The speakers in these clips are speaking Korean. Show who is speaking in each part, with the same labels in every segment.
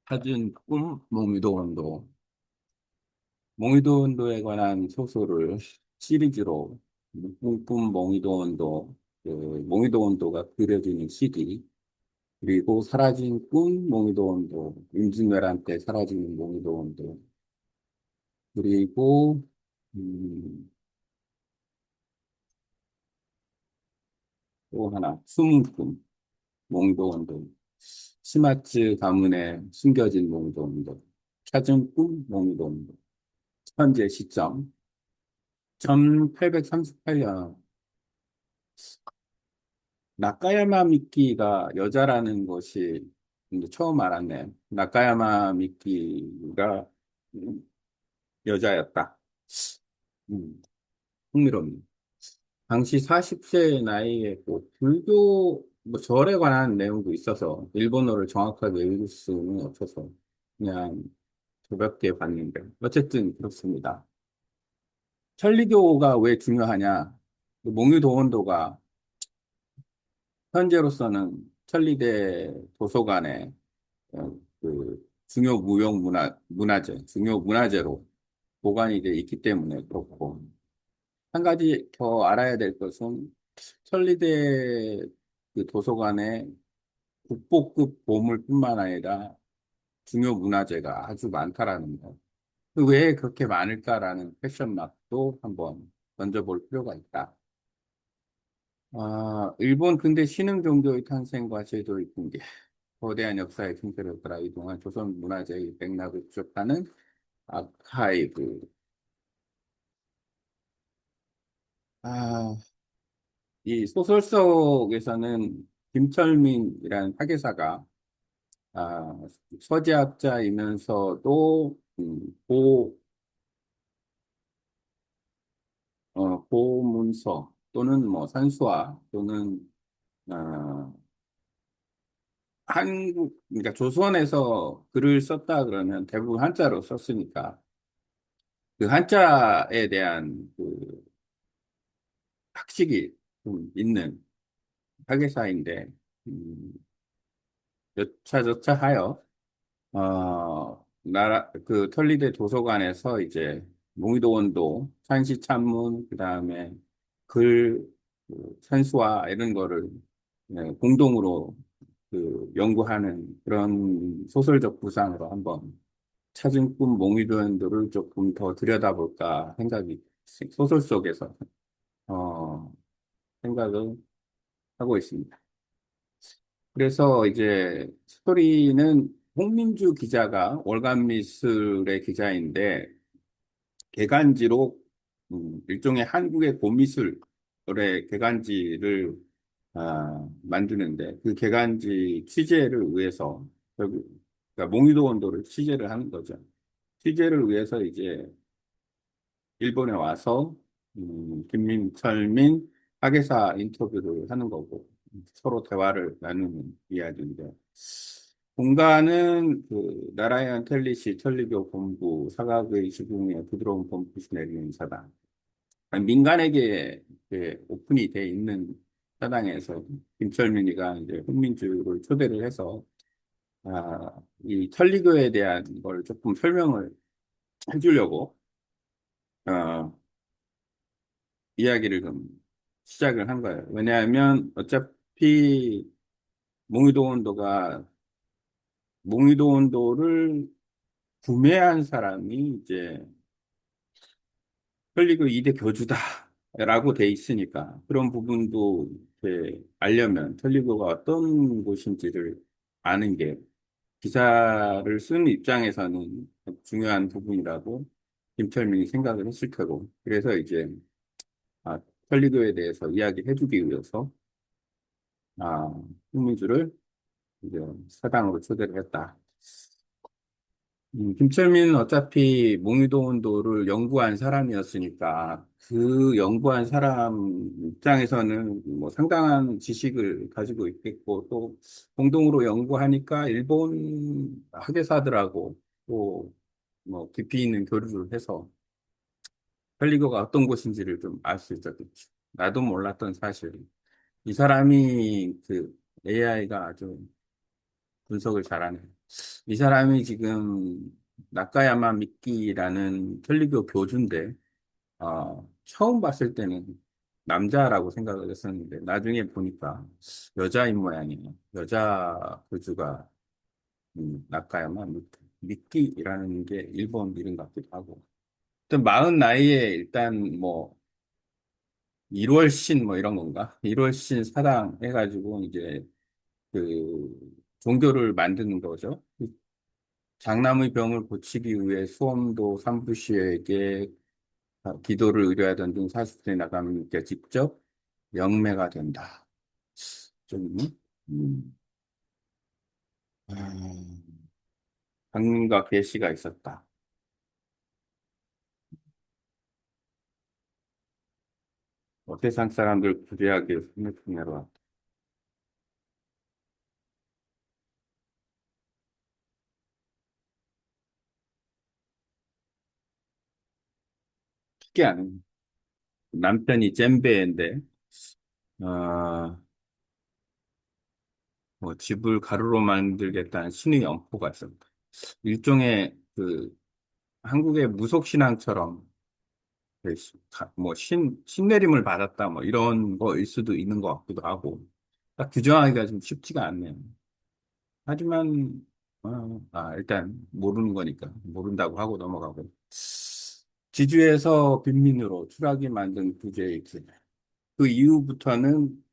Speaker 1: 사준 꿈 몽유도 원도 몽유도 원도에 관한 소설을 시리즈로 꿈 몽유도 원도 그 몽유도 원도가 그려지는 시기 그리고 사라진 꿈 몽유도 원도 임진왜란 때 사라지는 몽유도 원도 그리고 음, 또 하나 숨은 꿈 몽유도 원도 시마츠 가문에 숨겨진 몽유도 원도 찾은 꿈 몽유도 원도 현재 시점 1838년 나카야마 미키가 여자라는 것이 이제 처음 알았네. 나카야마 미키가 여자였다. 음, 흥미롭네. 당시 40세 나이에 뭐 불교 뭐 절에 관한 내용도 있어서 일본어를 정확하게 읽을 수는 없어서 그냥 가볍게 봤는데 어쨌든 그렇습니다. 천리교가 왜 중요하냐? 몽유도원도가 현재로서는 천리대 도서관에 중요 문화재, 중요 문화재로 보관이 돼 있기 때문에 그렇고, 한 가지 더 알아야 될 것은 천리대 그 도서관에 국보급 보물뿐만 아니라 중요 문화재가 아주 많다라는 거. 왜 그렇게 많을까라는 퀘션마크도 한번 던져볼 필요가 있다. 일본 근대 신흥 종교의 탄생과 제도의 붕괴, 거대한 역사의 틈새를 따라 이동한 조선 문화재의 맥락을 추적하는 아카이브. 아, 이 소설 속에서는 김철민이라는 사계사가 아, 서재학자이면서도 고문서 또는 뭐 산수화 또는 어, 그러니까 조선에서 글을 썼다 그러면 대부분 한자로 썼으니까 그 한자에 대한 그 학식이 좀 있는 사계사인데 음, 여차저차하여 그 천리대 도서관에서 이제 몽유도원도 산시찬문 그다음에 글 산수화 이런 거를 공동으로 연구하는 그런 소설적 구상으로 한번 찾은 꿈 몽유도원도를 조금 더 들여다볼까 생각이 소설 속에서 어, 생각을 하고 있습니다. 그래서 이제 스토리는 홍민주 기자가 월간 미술의 기자인데 개간지로 일종의 한국의 고미술의 개간지를 만드는데 그 개간지 취재를 위해서 결국 그러니까 몽유도 원도를 취재를 하는 거죠. 취재를 위해서 이제 일본에 와서 김민철민 학예사 인터뷰를 하는 거고 서로 대화를 나누는 이야기인데 공간은 나라얀 텔리시 천리교 본부 사각의 지붕에 부드러운 봄빛이 내리는 사당 민간에게 오픈이 돼 있는 사당에서 김철민이가 이제 훈민주를 초대를 해서 이 천리교에 대한 걸 조금 설명을 해주려고 어, 이야기를 좀 시작을 한 거예요. 왜냐하면 어차피 몽유도 온도가 몽유도 온도를 구매한 사람이 이제 헐리그 2대 교주다라고 돼 있으니까 그런 부분도 이렇게 알려면 헐리그가 어떤 곳인지를 아는 게 기사를 쓰는 입장에서는 중요한 부분이라고 김철민이 생각을 했을 테고 그래서 이제 아, 헐리그에 대해서 이야기해주기 위해서 아, 홍민주를 이제 사당으로 초대를 했다. 김철민은 어차피 몽유도운도를 연구한 사람이었으니까 그 연구한 사람 입장에서는 뭐 상당한 지식을 가지고 있겠고 또 공동으로 연구하니까 일본 학예사들하고 또 뭐 깊이 있는 교류를 해서 펠리거가 어떤 곳인지를 좀 알 수 있었겠지. 나도 몰랐던 사실. 이 사람이 AI가 아주 분석을 잘하네. 이 사람이 지금 나카야마 미키라는 천리교 교주인데, 처음 봤을 때는 남자라고 생각을 했었는데, 나중에 보니까 여자인 모양이에요. 여자 교주가 나카야마 미키라는 게 일본 이름 같기도 하고. 일단 마흔 나이에 일단 뭐 1월신 뭐 이런 건가? 1월신 사당 해가지고 이제 그 종교를 만드는 거죠. 그 장남의 병을 고치기 위해 수험도 산부시에게 기도를 의뢰하던 중 40세 나가니까 직접 영매가 된다. 좀, 강림과 계시가 있었다. 세상 사람들 구제하기 위해서 힘을 특이한 남편이 젬베인데, 어, 뭐 집을 가루로 만들겠다는 신의 엄포가 있었다. 일종의 그 한국의 무속신앙처럼 그 뭐 신내림을 받았다 뭐 이런 거일 수도 있는 것 같기도 하고 딱 규정하기가 좀 쉽지가 않네요. 하지만 일단 모르는 거니까 모른다고 하고 넘어가고 지주에서 빈민으로 추락이 만든 구제의 길. 그 이후부터는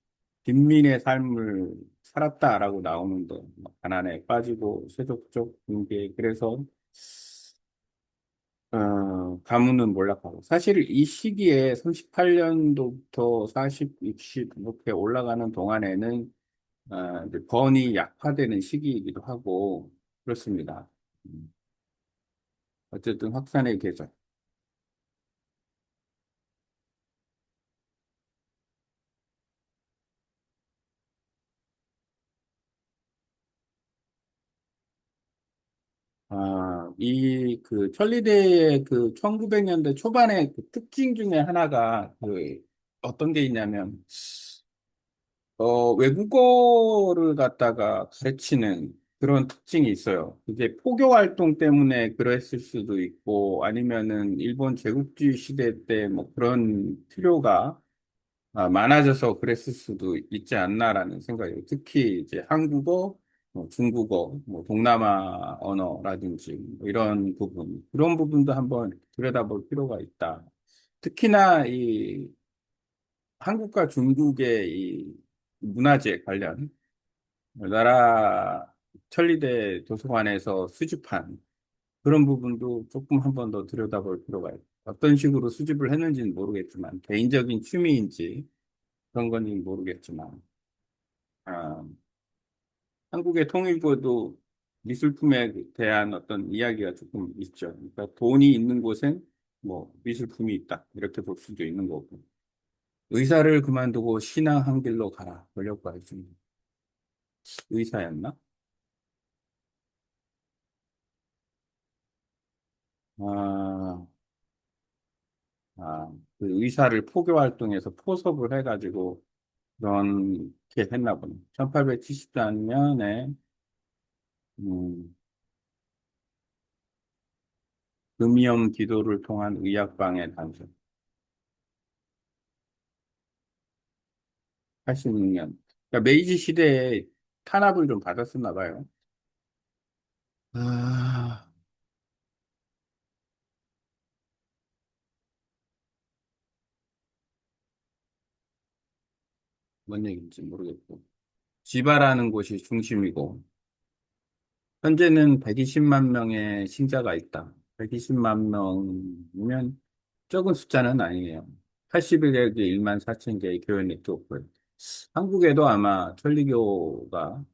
Speaker 1: 빈민의 삶을 살았다라고 나오는데 뭐 가난에 빠지고 세속적 붕괴 그래서 가문은 몰락하고 사실 이 시기에 38년도부터 40, 60 이렇게 올라가는 동안에는 이제 번이 약화되는 시기이기도 하고 그렇습니다. 음, 어쨌든 확산의 계절. 이 그 천리대의 그 1900년대 초반의 그 특징 중에 하나가 그 어떤 게 있냐면 외국어를 갖다가 가르치는 그런 특징이 있어요. 이게 포교 활동 때문에 그랬을 수도 있고 아니면은 일본 제국주의 시대 때 뭐 그런 필요가 많아져서 그랬을 수도 있지 않나라는 생각이에요. 특히 이제 한국어, 뭐 중국어, 뭐 동남아 언어라든지 뭐 이런 부분, 그런 부분도 한번 들여다볼 필요가 있다. 특히나 이 한국과 중국의 이 문화재 관련 나라 천리대 도서관에서 수집한 그런 부분도 조금 한번 더 들여다볼 필요가 있다. 어떤 식으로 수집을 했는지는 모르겠지만 개인적인 취미인지 그런 건지 모르겠지만 아, 한국의 통일부도 미술품에 대한 어떤 이야기가 조금 있죠. 그러니까 돈이 있는 곳엔 뭐 미술품이 있다 이렇게 볼 수도 있는 거고 의사를 그만두고 신앙 한 길로 가라 권력과 있습니다. 의사였나? 아, 그 의사를 포교 활동에서 포섭을 해가지고 그렇게 했나 보네. 1874년에 음, 금이염 기도를 통한 의약방의 단서. 86년. 그러니까 메이지 시대에 탄압을 좀 받았었나 봐요. 아, 뭔 얘기인지 모르겠고. 지바라는 곳이 중심이고, 현재는 120만 명의 신자가 있다. 120만 명이면 적은 숫자는 아니에요. 81개국의 1만 4천 개의 교회 네트워크. 한국에도 아마 천리교가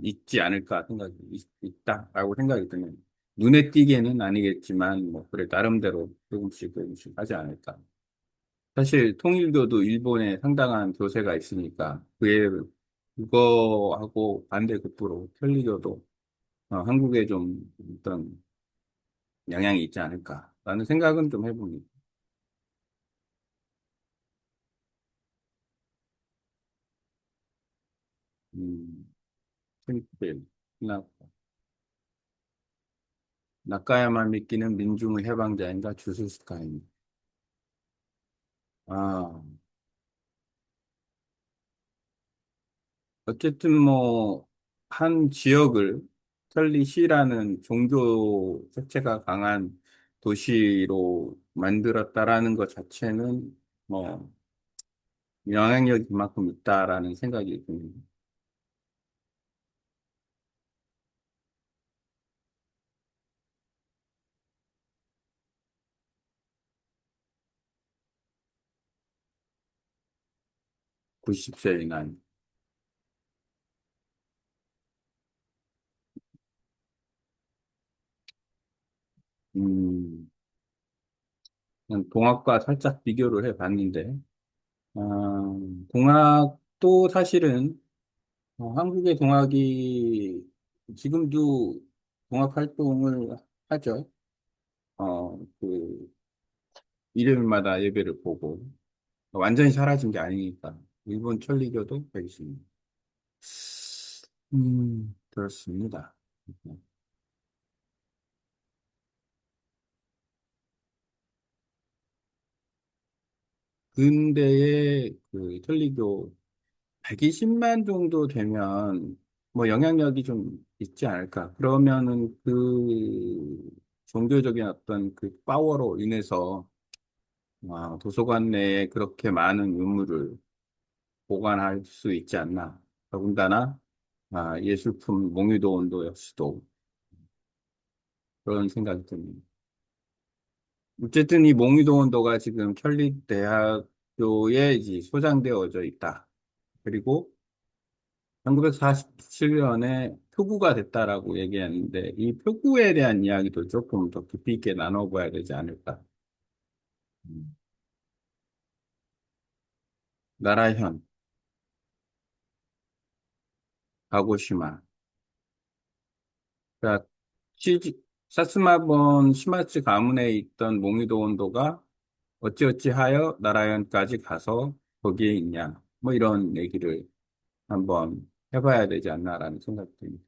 Speaker 1: 있지 않을까 생각이 있다라고 생각이 드네요. 눈에 띄게는 아니겠지만, 뭐, 그래, 나름대로 조금씩 하지 않을까. 사실 통일교도 일본에 상당한 교세가 있으니까 그에 그거하고 반대급부로 천리교도 한국에 좀 어떤 영향이 있지 않을까라는 생각은 좀 해봅니다. 음, 천리교. 나, 나카야마 미끼는 민중의 해방자인가 주스스카이니. 아, 어쨌든 뭐, 한 지역을 털리시라는 종교 색채가 강한 도시로 만들었다라는 것 자체는 뭐, 영향력이 그만큼 있다라는 생각이 듭니다. 90세의 난. 음, 그냥 동학과 살짝 비교를 해봤는데, 아, 동학도 사실은 한국의 동학이 지금도 동학 활동을 하죠. 그 일요일마다 예배를 보고 완전히 사라진 게 아니니까 일본 천리교도 있습니다. 그렇습니다. 근대의 그 천리교 120만 정도 되면 뭐 영향력이 좀 있지 않을까. 그러면은 그 종교적인 어떤 그 파워로 인해서 도서관 내에 그렇게 많은 유물을 보관할 수 있지 않나. 더군다나 예술품 몽유도 온도 역시도 그런 생각이 듭니다. 어쨌든 이 몽유도 온도가 지금 천립대학교에 이제 소장되어져 있다. 그리고 1947년에 표구가 됐다라고 얘기했는데 이 표구에 대한 이야기도 조금 더 깊이 있게 나눠봐야 되지 않을까. 음. 나라현, 가고시마. 그러니까 사스마번 시마츠 가문에 있던 몽유도 온도가 어찌어찌하여 나라현까지 가서 거기에 있냐. 뭐 이런 얘기를 한번 해봐야 되지 않나라는 생각이 듭니다.